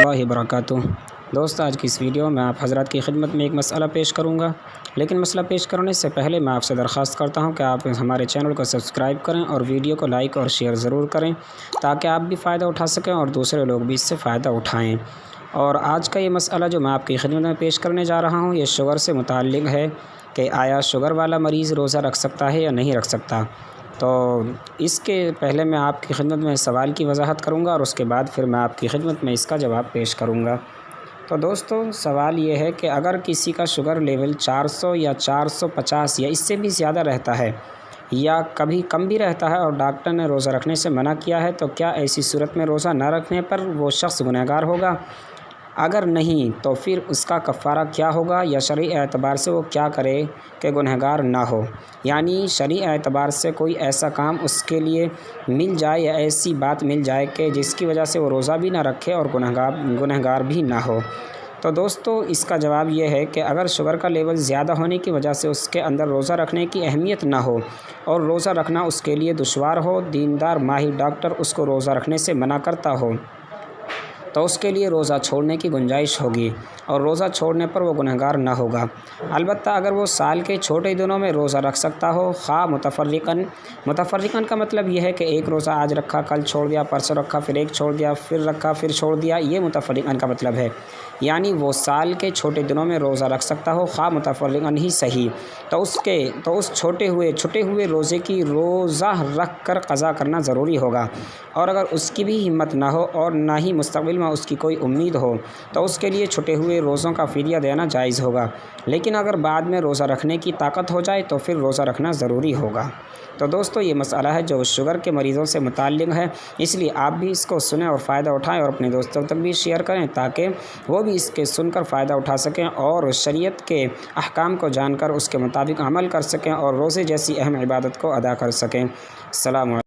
اللہ وبرکاتہ۔ دوست، آج کی اس ویڈیو میں آپ حضرات کی خدمت میں ایک مسئلہ پیش کروں گا، لیکن مسئلہ پیش کرنے سے پہلے میں آپ سے درخواست کرتا ہوں کہ آپ ہمارے چینل کو سبسکرائب کریں اور ویڈیو کو لائک اور شیئر ضرور کریں تاکہ آپ بھی فائدہ اٹھا سکیں اور دوسرے لوگ بھی اس سے فائدہ اٹھائیں۔ اور آج کا یہ مسئلہ جو میں آپ کی خدمت میں پیش کرنے جا رہا ہوں، یہ شوگر سے متعلق ہے کہ آیا شوگر والا مریض روزہ رکھ سکتا ہے یا نہیں رکھ سکتا۔ تو اس کے پہلے میں آپ کی خدمت میں سوال کی وضاحت کروں گا اور اس کے بعد پھر میں آپ کی خدمت میں اس کا جواب پیش کروں گا۔ تو دوستو، سوال یہ ہے کہ اگر کسی کا شوگر لیول 400 یا 450 یا اس سے بھی زیادہ رہتا ہے یا کبھی کم بھی رہتا ہے اور ڈاکٹر نے روزہ رکھنے سے منع کیا ہے، تو کیا ایسی صورت میں روزہ نہ رکھنے پر وہ شخص گنہگار ہوگا؟ اگر نہیں تو پھر اس کا کفارہ کیا ہوگا، یا شرعی اعتبار سے وہ کیا کرے کہ گنہگار نہ ہو؟ یعنی شرعی اعتبار سے کوئی ایسا کام اس کے لیے مل جائے یا ایسی بات مل جائے کہ جس کی وجہ سے وہ روزہ بھی نہ رکھے اور گنہگار بھی نہ ہو۔ تو دوستو، اس کا جواب یہ ہے کہ اگر شوگر کا لیول زیادہ ہونے کی وجہ سے اس کے اندر روزہ رکھنے کی اہمیت نہ ہو اور روزہ رکھنا اس کے لیے دشوار ہو، دیندار ماہر ڈاکٹر اس کو روزہ رکھنے سے منع کرتا ہو، تو اس کے لیے روزہ چھوڑنے کی گنجائش ہوگی اور روزہ چھوڑنے پر وہ گنہگار نہ ہوگا۔ البتہ اگر وہ سال کے چھوٹے دنوں میں روزہ رکھ سکتا ہو، خواہ متفرقاً کا مطلب یہ ہے کہ ایک روزہ آج رکھا، کل چھوڑ دیا، پرسوں رکھا، پھر ایک چھوڑ دیا، پھر رکھا، پھر چھوڑ دیا، یہ متفرقاً کا مطلب ہے۔ یعنی وہ سال کے چھوٹے دنوں میں روزہ رکھ سکتا ہو، خواہ متفرقاً ہی صحیح، تو اس چھٹے ہوئے روزے کی روزہ رکھ کر قضا کرنا ضروری ہوگا۔ اور اگر اس کی بھی ہمت نہ ہو اور نہ ہی مستقبل میں اس کی کوئی امید ہو تو اس کے لیے چھٹے ہوئے روزوں کا فدیہ دینا جائز ہوگا، لیکن اگر بعد میں روزہ رکھنے کی طاقت ہو جائے تو پھر روزہ رکھنا ضروری ہوگا۔ تو دوستو، یہ مسئلہ ہے جو شوگر کے مریضوں سے متعلق ہے، اس لیے آپ بھی اس کو سنیں اور فائدہ اٹھائیں اور اپنے دوستوں تک بھی شیئر کریں تاکہ وہ بھی اس کے سن کر فائدہ اٹھا سکیں اور شریعت کے احکام کو جان کر اس کے مطابق عمل کر سکیں اور روزے جیسی اہم عبادت کو ادا کر سکیں۔ السلام علیکم۔